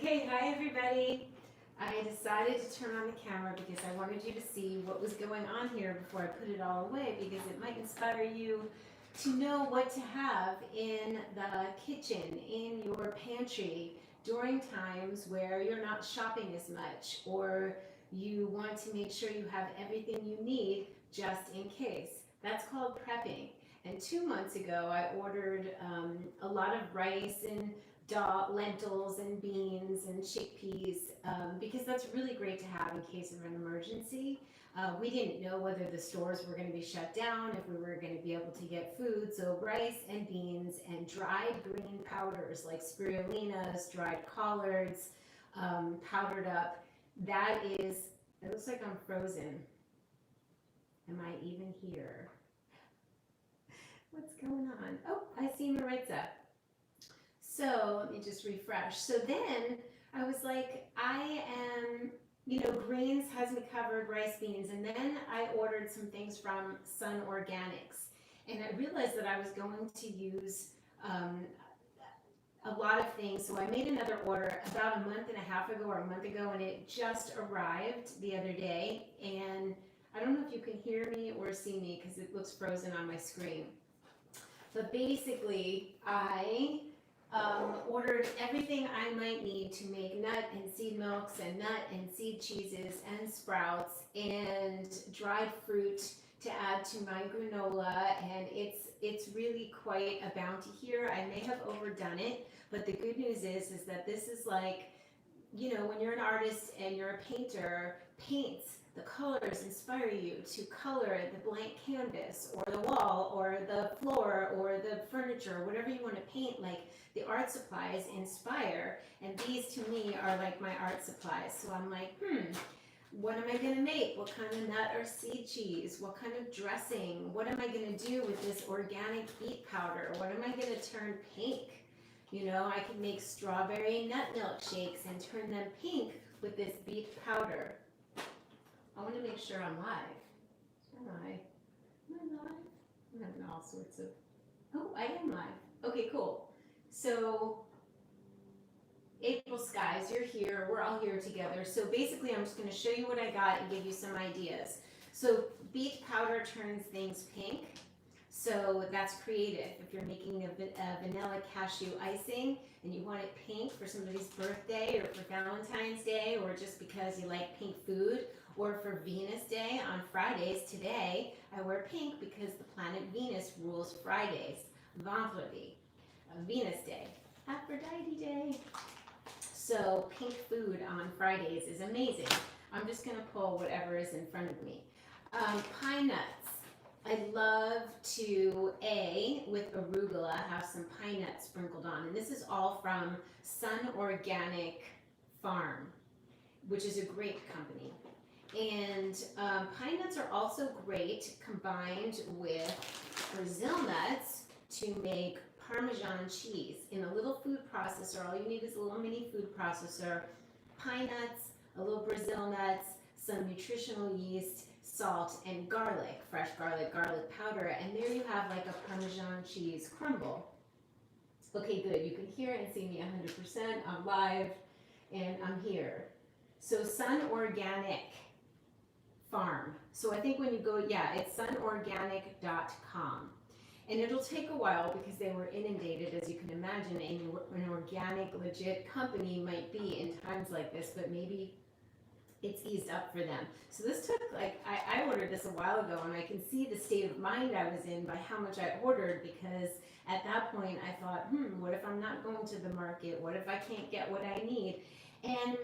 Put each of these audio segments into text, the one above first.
Okay, hi everybody. I decided to turn on the camera because I wanted you to see what was going on here before I put it all away, because it might inspire you to know what to have in the kitchen, in your pantry, during times where you're not shopping as much, or you want to make sure you have everything you need just in case. That's called prepping. And 2 months ago, I ordered a lot of rice and lentils and beans and chickpeas, because that's really great to have in case of an emergency. We didn't know whether the stores were going to be shut down, if we were going to be able to get food. So rice and beans and dried green powders like spirulinas, dried collards, powdered up. That is, it looks like I'm frozen. Am I even here? What's going on? Oh, I see Maritza. So let me just refresh. So then I was like, I am, greens has me covered, rice, beans, and then I ordered some things from Sun Organics. And I realized that I was going to use a lot of things. So I made another order about a month and a half ago or a month ago, and it just arrived the other day. And I don't know if you can hear me or see me because it looks frozen on my screen. But basically, I ordered everything I might need to make nut and seed milks and nut and seed cheeses and sprouts and dried fruit to add to my granola, and it's really quite a bounty here. I may have overdone it, but the good news is that this is like, when you're an artist and you're a painter, paints, the colors inspire you to color the blank canvas or the wall or the floor or the furniture, whatever you want to paint. Like, the art supplies inspire, and these to me are like my art supplies. So I'm like, what am I going to make? What kind of nut or seed cheese? What kind of dressing? What am I going to do with this organic beet powder? What am I going to turn pink? I can make strawberry nut milkshakes and turn them pink with this beet powder. I want to make sure I'm live. Am I live? I'm having all sorts of, oh, I am live. Okay, cool. So, April Skies, you're here. We're all here together. So basically, I'm just going to show you what I got and give you some ideas. So beet powder turns things pink. So that's creative. If you're making a vanilla cashew icing and you want it pink for somebody's birthday or for Valentine's Day, or just because you like pink food, or for Venus Day on Fridays. Today, I wear pink because the planet Venus rules Fridays. Vendredi, Venus Day, Aphrodite Day. So pink food on Fridays is amazing. I'm just going to pull whatever is in front of me. Pine nuts. I love to, with arugula, have some pine nuts sprinkled on. And this is all from Sun Organic Farm, which is a great company. And pine nuts are also great combined with Brazil nuts to make Parmesan cheese. In a little food processor, all you need is a little mini food processor, pine nuts, a little Brazil nuts, some nutritional yeast, salt, and garlic, fresh garlic powder, and there you have like a Parmesan cheese crumble. Okay, good. You can hear and see me 100%. I'm live and I'm here. So Sun Organic Farm. So I think when you go, it's sunorganic.com. And it'll take a while because they were inundated, as you can imagine. An organic, legit company might be in times like this, but maybe it's eased up for them. So this took, I ordered this a while ago, and I can see the state of mind I was in by how much I ordered, because at that point I thought, what if I'm not going to the market? What if I can't get what I need? And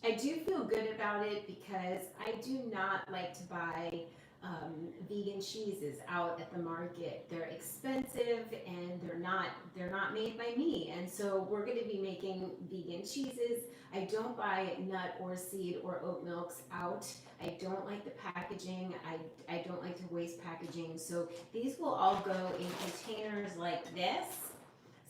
I do feel good about it because I do not like to buy vegan cheeses out at the market. They're expensive and they're not made by me. And so we're going to be making vegan cheeses. I don't buy nut or seed or oat milks out. I don't like the packaging. I don't like to waste packaging. So these will all go in containers like this.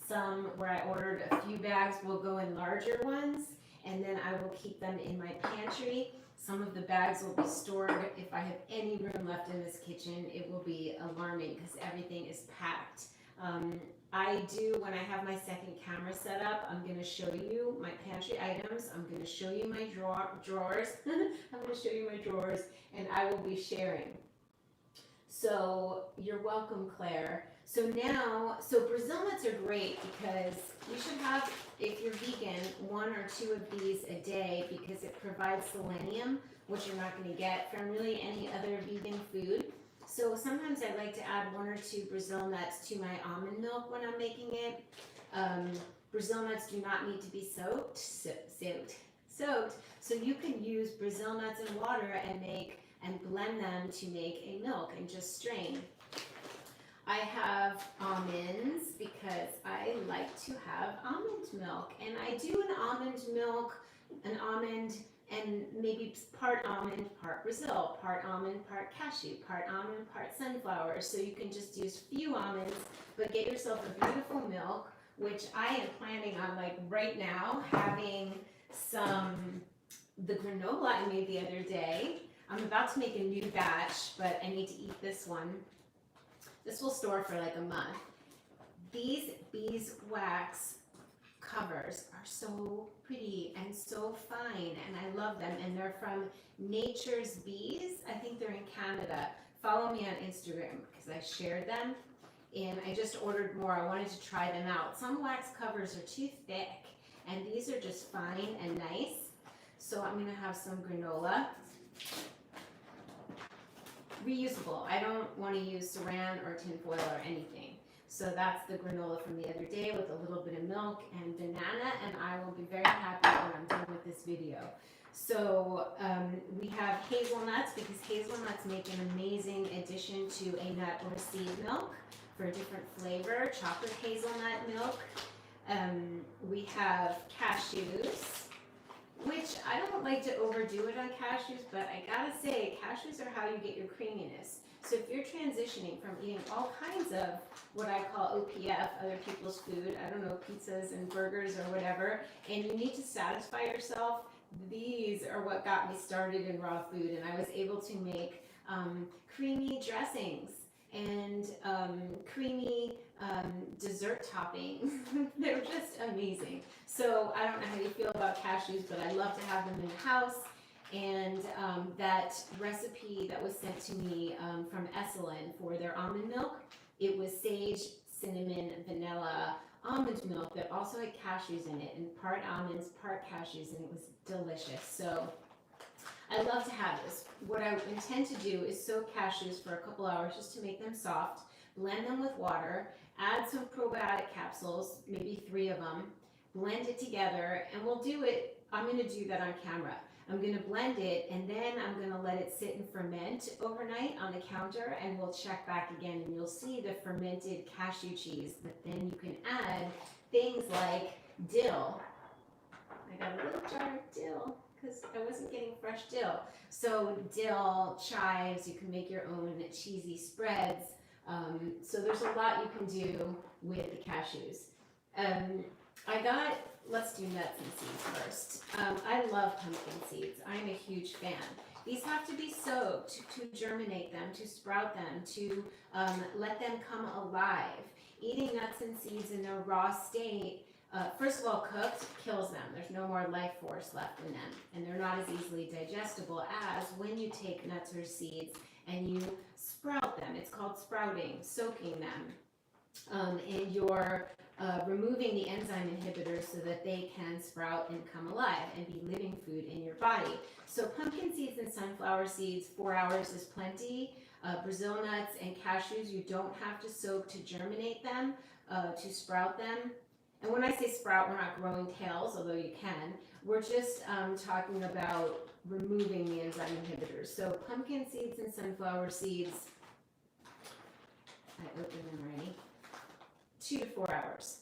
Some where I ordered a few bags will go in larger ones, and then I will keep them in my pantry. Some of the bags will be stored. If I have any room left in this kitchen, it will be alarming because everything is packed. I do, when I have my second camera set up, I'm going to show you my pantry items. I'm going to show you my drawers. I'm going to show you my drawers, and I will be sharing. So you're welcome, Claire. So Brazil nuts are great because you should have, if you're vegan, 1 or 2 of these a day because it provides selenium, which you're not going to get from really any other vegan food. So sometimes I like to add 1 or 2 Brazil nuts to my almond milk when I'm making it. Brazil nuts do not need to be soaked. So you can use Brazil nuts in water and blend them to make a milk and just strain. I have almonds because I like to have almond milk, and I do an almond milk, an almond and maybe part almond, part Brazil, part almond, part cashew, part almond, part sunflower. So you can just use few almonds, but get yourself a beautiful milk, which I am planning on, like right now, having the granola I made the other day. I'm about to make a new batch, but I need to eat this one. This will store for like a month. These beeswax covers are so pretty and so fine, and I love them, and they're from Nature's Bees. I think they're in Canada. Follow me on Instagram because I shared them, and I just ordered more. I wanted to try them out. Some wax covers are too thick, and these are just fine and nice. So I'm gonna have some granola. Reusable. I don't want to use saran or tinfoil or anything. So that's the granola from the other day with a little bit of milk and banana, and I will be very happy when I'm done with this video. So we have hazelnuts because hazelnuts make an amazing addition to a nut or seed milk for a different flavor. Chocolate hazelnut milk. We have cashews, which I don't like to overdo it on cashews, but I gotta say, cashews are how you get your creaminess. So if you're transitioning from eating all kinds of what I call OPF, other people's food, I don't know, pizzas and burgers or whatever, and you need to satisfy yourself, these are what got me started in raw food, and I was able to make creamy dressings and creamy dessert toppings. They're just amazing. So I don't know how you feel about cashews, but I love to have them in the house. And that recipe that was sent to me from Esalen for their almond milk, it was sage, cinnamon, vanilla almond milk that also had cashews in it, and part almonds, part cashews, and it was delicious. So I love to have this. What I intend to do is soak cashews for a couple hours just to make them soft, blend them with water, add some probiotic capsules, maybe 3 of them, blend it together, and we'll do it. I'm going to do that on camera. I'm going to blend it, and then I'm going to let it sit and ferment overnight on the counter, and we'll check back again, and you'll see the fermented cashew cheese. But then you can add things like dill. I got a little jar of dill because I wasn't getting fresh dill. So dill, chives, you can make your own cheesy spreads. So there's a lot you can do with the cashews. Let's do nuts and seeds first. I love pumpkin seeds. I'm a huge fan. These have to be soaked to germinate them, to sprout them, to let them come alive. Eating nuts and seeds in their raw state, first of all, cooked kills them. There's no more life force left in them, and they're not as easily digestible as when you take nuts or seeds and you sprout them. It's called sprouting, soaking them. And you're removing the enzyme inhibitors so that they can sprout and come alive and be living food in your body. So pumpkin seeds and sunflower seeds, 4 hours is plenty. Brazil nuts and cashews, you don't have to soak to germinate them, to sprout them. And when I say sprout, we're not growing tails, although you can. We're just talking about removing the enzyme inhibitors. So pumpkin seeds and sunflower seeds, I opened them already. 2 to 4 hours.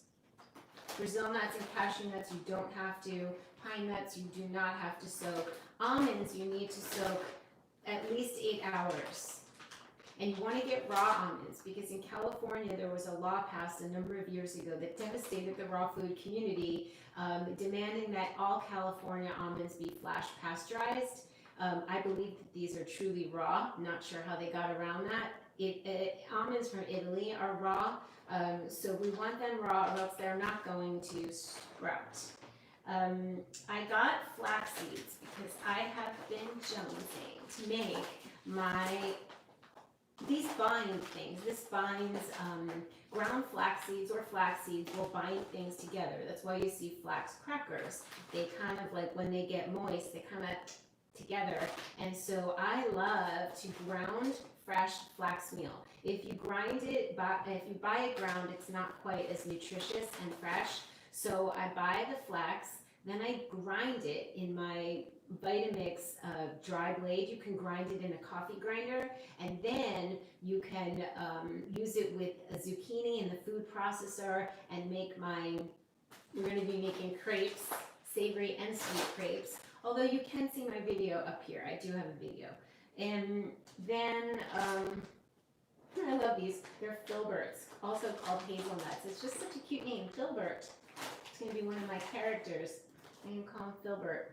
Brazil nuts and cashew nuts, you don't have to. Pine nuts, you do not have to soak. Almonds, you need to soak at least 8 hours. And you want to get raw almonds because in California there was a law passed a number of years ago that devastated the raw food community, demanding that all California almonds be flash pasteurized. I believe that these are truly raw. Not sure how they got around that. almonds from Italy are raw, so we want them raw or else they're not going to sprout. I got flax seeds because I have been jonesing to make these bind things. This binds ground flax seeds or flax seeds will bind things together. That's why you see flax crackers. They kind of like, when they get moist, they kind of together. And so I love to ground fresh flax meal. If you grind it, if you buy it ground, it's not quite as nutritious and fresh. So I buy the flax, then I grind it in my Vitamix dry blade. You can grind it in a coffee grinder, and then you can use it with a zucchini in the food processor and make we're going to be making crepes, savory and sweet crepes. Although you can see my video up here. I do have a video. And then, I love these. They're filberts, also called hazelnuts. It's just such a cute name, filbert. It's going to be one of my characters. I can call him filbert.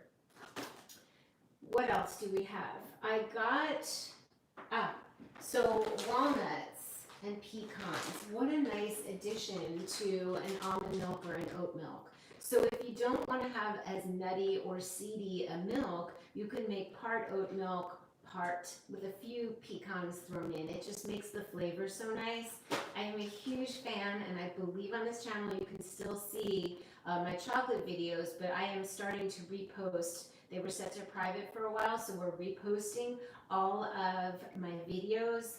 What else do we have? I got, so walnuts and pecans. What a nice addition to an almond milk or an oat milk. So if you don't want to have as nutty or seedy a milk, you can make part oat milk, part with a few pecans thrown in. It just makes the flavor so nice. I am a huge fan, and I believe on this channel you can still see my chocolate videos, but I am starting to repost. They were set to private for a while, so we're reposting all of my videos,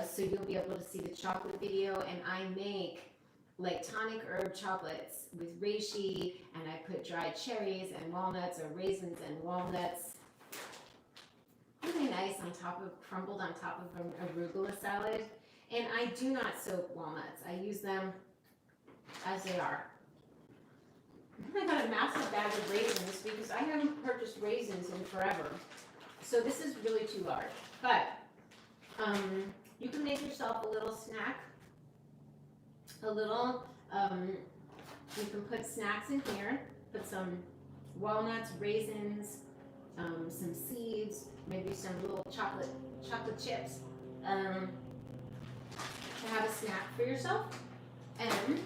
so you'll be able to see the chocolate video. And I make like tonic herb chocolates with reishi, and I put dried cherries and walnuts, or raisins and walnuts. Really nice on top of, crumbled on top of an arugula salad. And I do not soak walnuts. I use them as they are. I got a massive bag of raisins because I haven't purchased raisins in forever. So this is really too large. But you can make yourself a little snack. You can put snacks in here. Put some walnuts, raisins, some seeds, maybe some little chocolate chips to have a snack for yourself. And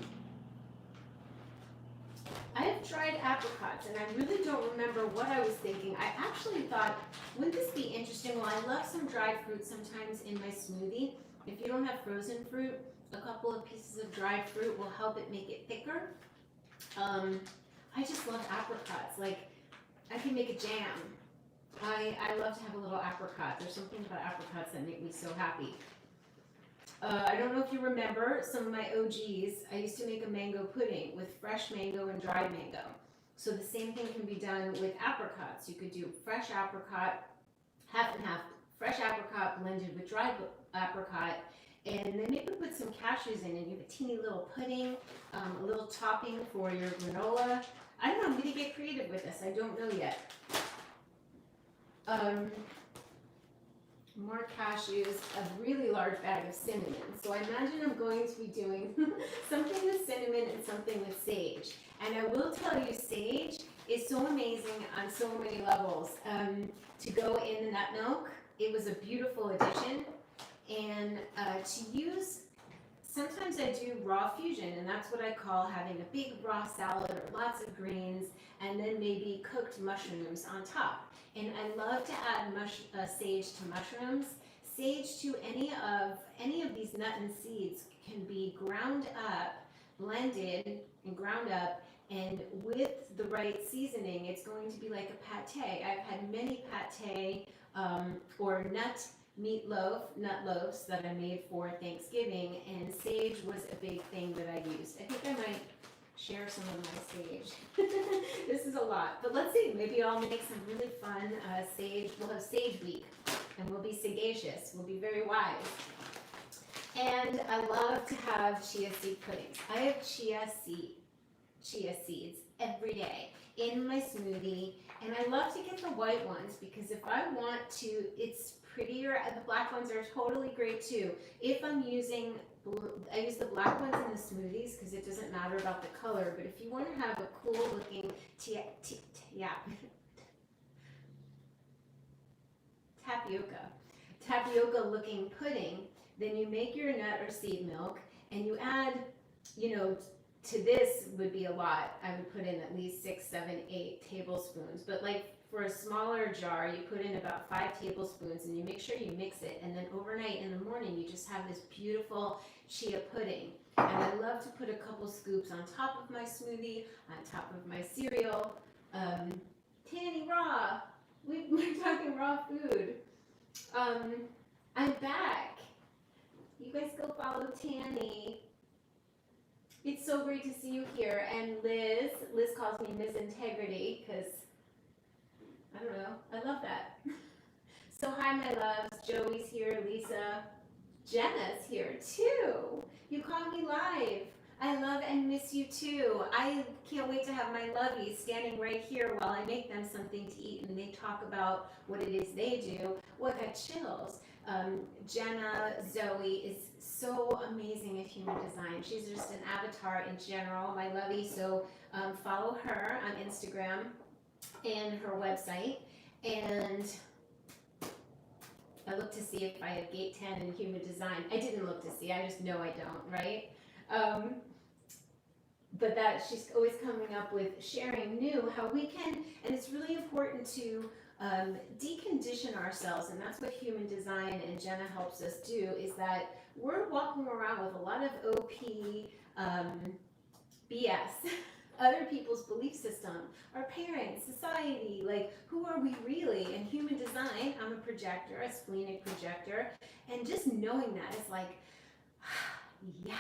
I have tried apricots, and I really don't remember what I was thinking. I actually thought, wouldn't this be interesting? Well, I love some dried fruit sometimes in my smoothie. If you don't have frozen fruit, a couple of pieces of dried fruit will help it make it thicker. I just love apricots. Like, I can make a jam. I love to have a little apricot. There's something about apricots that make me so happy. I don't know if you remember some of my OGs. I used to make a mango pudding with fresh mango and dried mango. So the same thing can be done with apricots. You could do fresh apricot, half and half, fresh apricot blended with dried apricot, and then maybe put some cashews in, and you have a teeny little pudding, a little topping for your granola. I don't know, I'm going to get creative with this. I don't know yet. More cashews, a really large bag of cinnamon. So I imagine I'm going to be doing something with cinnamon and something with sage. And I will tell you, sage is so amazing on so many levels. To go in the nut milk, it was a beautiful addition. And to use, sometimes I do raw fusion, and that's what I call having a big raw salad or lots of greens, and then maybe cooked mushrooms on top. And I love to add sage to mushrooms. Sage to any of these nut and seeds can be ground up, blended and ground up, and with the right seasoning, it's going to be like a pate. I've had many pate or nut loaves that I made for Thanksgiving, and sage was a big thing that I used. I think I might share some of my sage. This is a lot, but let's see, maybe I'll make some really fun sage. We'll have sage week, and we'll be sagacious, we'll be very wise. And I love to have chia seed puddings. I have chia seeds every day in my smoothie, and I love to get the white ones because if I want to, it's prettier. The black ones are totally great too. If I'm using, I use the black ones in the smoothies because it doesn't matter about the color, but if you want to have a cool looking tapioca looking pudding, Then you make your nut or seed milk, and you add, you know, to this would be a lot. I would put in at least 6, 7, 8 tablespoons. But like for a smaller jar, you put in about 5 tablespoons, and you make sure you mix it. And then overnight in the morning, you just have this beautiful chia pudding. And I love to put a couple scoops on top of my smoothie, on top of my cereal. Tanny raw. We're talking raw food. I'm back. You guys go follow Tanny. It's so great to see you here. And Liz calls me Ms. Integrity because, I don't know, I love that. So hi, my loves. Joey's here, Lisa. Jenna's here too. You caught me live. I love and miss you too. I can't wait to have my lovies standing right here while I make them something to eat and they talk about what it is they do. Well, I got chills. Jenna Zoe is so amazing at human design. She's just an avatar in general, my lovey. So follow her on Instagram and her website. And I look to see if I have gate 10 in human design. I didn't look to see, I just know I don't, right? But that she's always coming up with sharing new, how we can, and it's really important to decondition ourselves, and that's what human design and Jenna helps us do, is that we're walking around with a lot of OP BS, other people's belief system, our parents, society, like who are we really? In human design, I'm a projector, a splenic projector, and just knowing that is like, yes.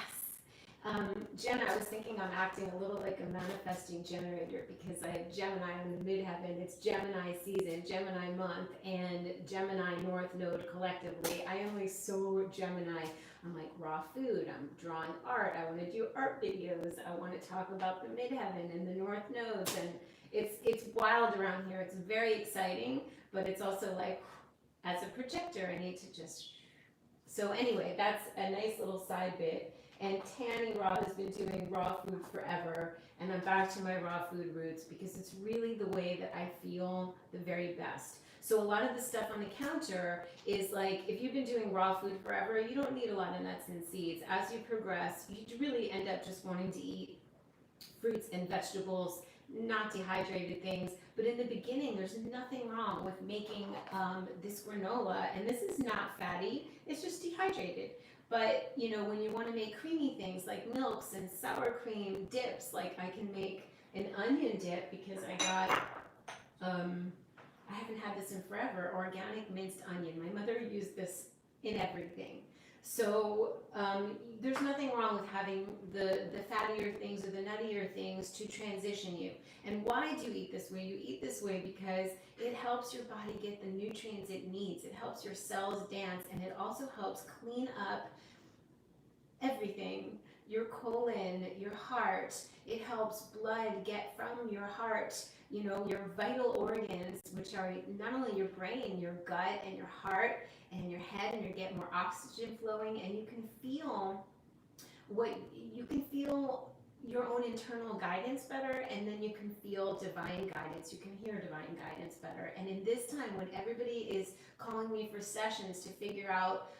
Jenna, I was thinking I'm acting a little like a manifesting generator because I have Gemini in the midheaven. It's Gemini season, Gemini month, and Gemini North Node collectively. I am like so Gemini. I'm like raw food. I'm drawing art. I want to do art videos. I want to talk about the midheaven and the North Nodes, and it's wild around here. It's very exciting, but it's also like, as a projector, I need to just. So anyway, that's a nice little side bit. And Tanny Raw has been doing raw food forever, and I'm back to my raw food roots because it's really the way that I feel the very best. So a lot of the stuff on the counter is like, if you've been doing raw food forever, you don't need a lot of nuts and seeds. As you progress, you really end up just wanting to eat fruits and vegetables, not dehydrated things. But in the beginning, there's nothing wrong with making this granola, and this is not fatty, it's just dehydrated. But, you know, when you want to make creamy things like milks and sour cream dips, like I can make an onion dip because I got, I haven't had this in forever, organic minced onion. My mother used this in everything. So there's nothing wrong with having the fattier things or the nuttier things to transition you. And why do you eat this way? You eat this way because it helps your body get the nutrients it needs. It helps your cells dance, and it also helps clean up everything, your colon, your heart. It helps blood get from your heart, you know, your vital organs, which are not only your brain, your gut and your heart and your head, and you get more oxygen flowing, and you can feel your own internal guidance better, and then you can feel divine guidance. You can hear divine guidance better. And in this time when everybody is calling me for sessions to figure out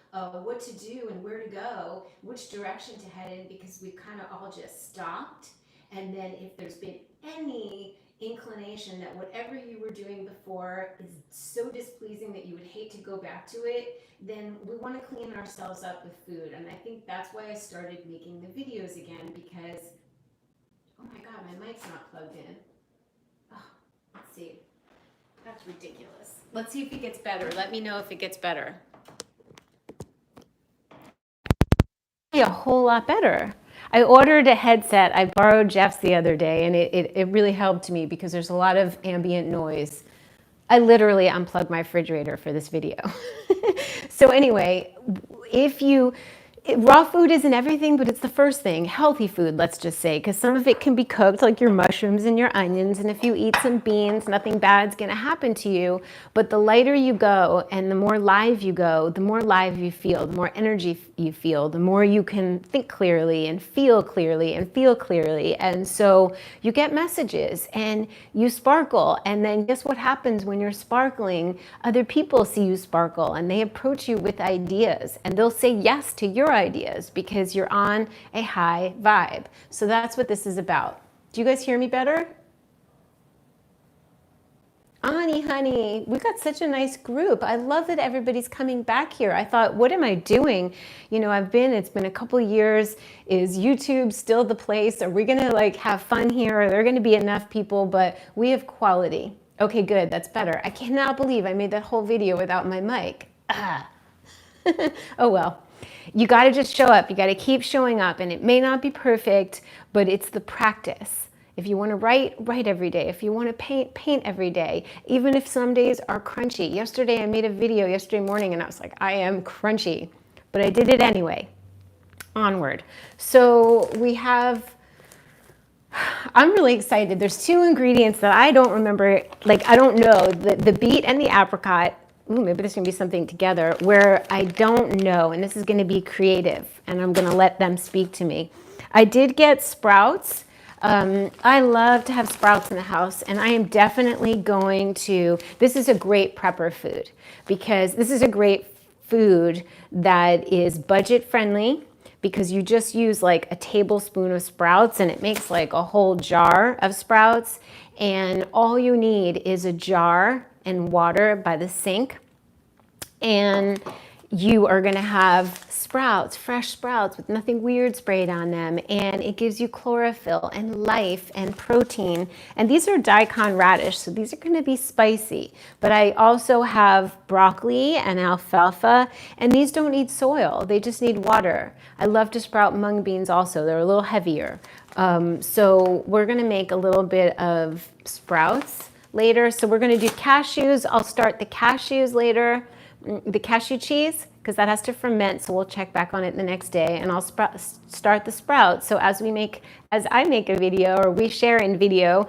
what to do and where to go, which direction to head in, because we've kind of all just stopped. And then if there's been any inclination that whatever you were doing before is so displeasing that you would hate to go back to it, then we want to clean ourselves up with food. And I think that's why I started making the videos again, because, oh my God, my mic's not plugged in. Oh, let's see. That's ridiculous. Let's see if it gets better. Let me know if it gets better. A whole lot better. I ordered a headset. I borrowed Jeff's the other day, and it really helped me because there's a lot of ambient noise. I literally unplugged my refrigerator for this video. So anyway, if you raw food isn't everything, but it's the first thing. Healthy food, let's just say, because some of it can be cooked, like your mushrooms and your onions. And if you eat some beans, nothing bad's going to happen to you. But the lighter you go and the more live you go, the more live you feel, the more energy you feel, the more you can think clearly and feel clearly and feel clearly. And so you get messages and you sparkle. And then guess what happens when you're sparkling? Other people see you sparkle and they approach you with ideas, and they'll say yes to your ideas because you're on a high vibe. So that's what this is about. Do you guys hear me better? Ani, honey, we got such a nice group. I love that everybody's coming back here. I thought, what am I doing? You know, it's been a couple years. Is YouTube still the place? Are we gonna like have fun here? Are there gonna be enough people? But we have quality. Okay, good, that's better. I cannot believe I made that whole video without my mic. Ah. Oh well. You gotta just show up. You gotta keep showing up, and it may not be perfect, but it's the practice. If you want to write, write every day. If you want to paint, paint every day. Even if some days are crunchy. Yesterday I made a video yesterday morning and I was like, I am crunchy, but I did it anyway. Onward. So we have, I'm really excited. There's two ingredients that I don't remember, like I don't know, the beet and the apricot. Ooh, maybe there's gonna be something together where I don't know, and this is gonna be creative, and I'm gonna let them speak to me. I did get sprouts. I love to have sprouts in the house, and I am definitely going to, this is a great prepper food because this is a great food that is budget friendly because you just use like a tablespoon of sprouts and it makes like a whole jar of sprouts, and all you need is a jar and water by the sink, and you are going to have sprouts, fresh sprouts with nothing weird sprayed on them, and it gives you chlorophyll and life and protein. And these are daikon radish, so these are going to be spicy. But I also have broccoli and alfalfa, and these don't need soil, they just need water. I love to sprout mung beans also, they're a little heavier. So we're going to make a little bit of sprouts later. So we're going to do cashews. I'll start the cashews later. The cashew cheese, because that has to ferment, so we'll check back on it the next day, and I'll start the sprouts. So as I make a video, or we share in video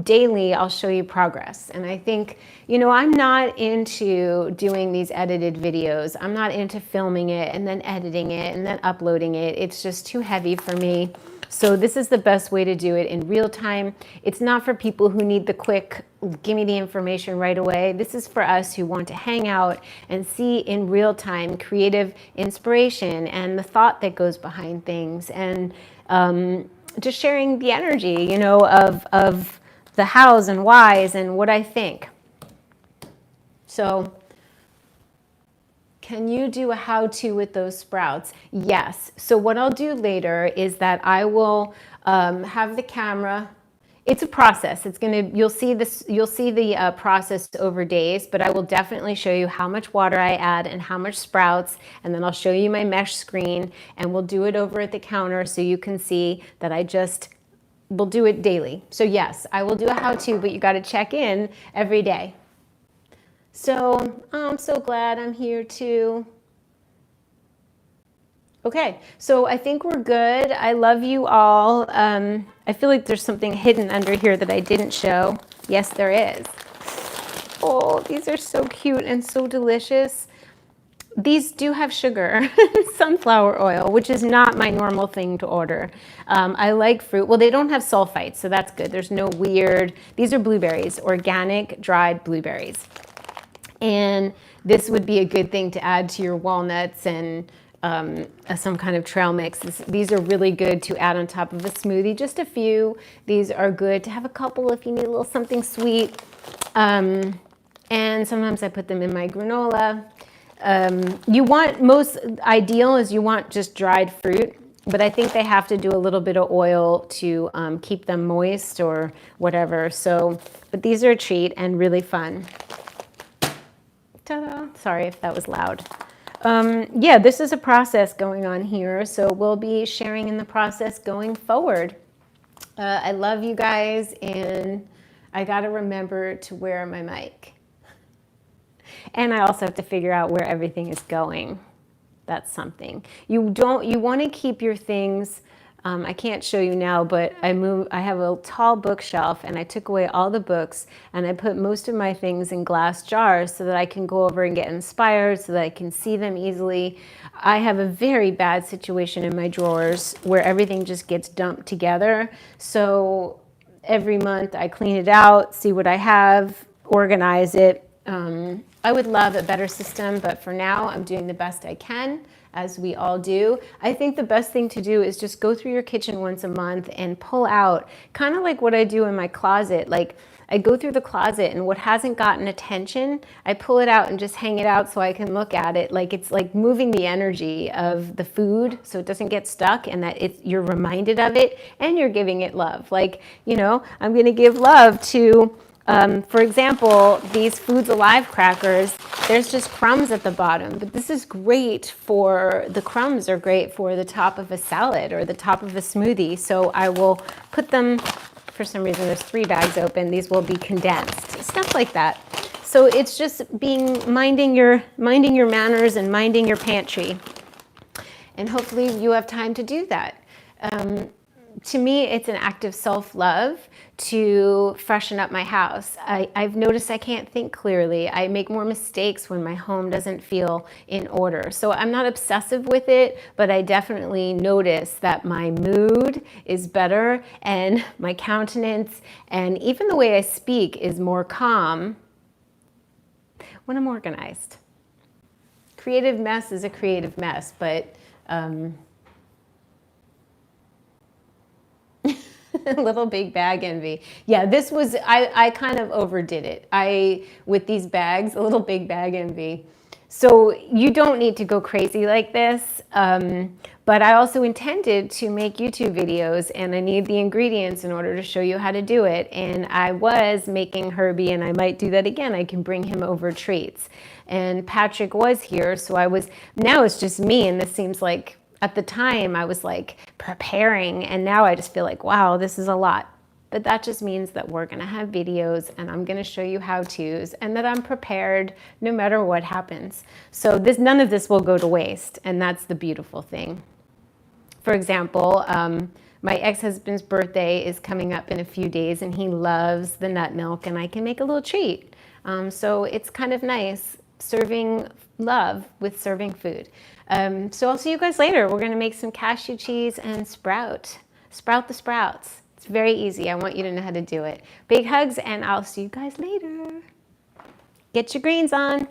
daily, I'll show you progress. And I think, you know, I'm not into doing these edited videos. I'm not into filming it and then editing it and then uploading it. It's just too heavy for me. So this is the best way to do it in real time. It's not for people who need the quick, give me the information right away. This is for us who want to hang out and see in real time creative inspiration and the thought that goes behind things, and just sharing the energy, you know, of the hows and whys and what I think. So can you do a how-to with those sprouts? Yes. So what I'll do later is that I will have the camera. It's a process. You'll see the process over days, but I will definitely show you how much water I add and how much sprouts, and then I'll show you my mesh screen, and we'll do it over at the counter so you can see that we'll do it daily. So yes, I will do a how-to, but you got to check in every day. So I'm so glad I'm here too. Okay, so I think we're good. I love you all. I feel like there's something hidden under here that I didn't show. Yes, there is. Oh, these are so cute and so delicious. These do have sugar, sunflower oil, which is not my normal thing to order. I like fruit. Well, they don't have sulfites, so that's good. There's no weird, these are blueberries, organic dried blueberries. And this would be a good thing to add to your walnuts and some kind of trail mix. These are really good to add on top of a smoothie, just a few. These are good to have a couple if you need a little something sweet. And sometimes I put them in my granola. Most ideal is you want just dried fruit, but I think they have to do a little bit of oil to keep them moist or whatever. So, but these are a treat and really fun. Ta-da! Sorry if that was loud. Yeah, this is a process going on here, so we'll be sharing in the process going forward. I love you guys, and I got to remember to wear my mic. And I also have to figure out where everything is going. That's something. You want to keep your things, I can't show you now, but I have a tall bookshelf and I took away all the books and I put most of my things in glass jars so that I can go over and get inspired, so that I can see them easily. I have a very bad situation in my drawers where everything just gets dumped together. So every month I clean it out, see what I have, organize it. I would love a better system, but for now I'm doing the best I can, as we all do. I think the best thing to do is just go through your kitchen once a month and pull out, kind of like what I do in my closet. Like, I go through the closet and what hasn't gotten attention, I pull it out and just hang it out so I can look at it. Like, it's like moving the energy of the food so it doesn't get stuck, and that you're reminded of it and you're giving it love. Like, you know, I'm going to give love to, for example, these Foods Alive crackers. There's just crumbs at the bottom, but this is great for, the crumbs are great for the top of a salad or the top of a smoothie. So I will put them, for some reason there's 3 bags open, these will be condensed, stuff like that. So it's just minding your manners and minding your pantry. And hopefully you have time to do that. To me, it's an act of self-love to freshen up my house. I've noticed I can't think clearly. I make more mistakes when my home doesn't feel in order. So I'm not obsessive with it, but I definitely notice that my mood is better and my countenance and even the way I speak is more calm when I'm organized. Creative mess is a creative mess, but little big bag envy. Yeah, this was, I kind of overdid it. With these bags, a little big bag envy. So you don't need to go crazy like this. But I also intended to make YouTube videos and I need the ingredients in order to show you how to do it. And I was making Herbie, and I might do that again. I can bring him over treats. And Patrick was here, so now it's just me, and this seems like, at the time I was like preparing, and now I just feel like, wow, this is a lot. But that just means that we're gonna have videos and I'm gonna show you how-tos, and that I'm prepared no matter what happens. So none of this will go to waste, and that's the beautiful thing. For example, my ex-husband's birthday is coming up in a few days and he loves the nut milk, and I can make a little treat. So it's kind of nice serving love with serving food. So I'll see you guys later. We're gonna make some cashew cheese and sprout the sprouts. It's very easy. I want you to know how to do it. Big hugs, and I'll see you guys later. Get your greens on.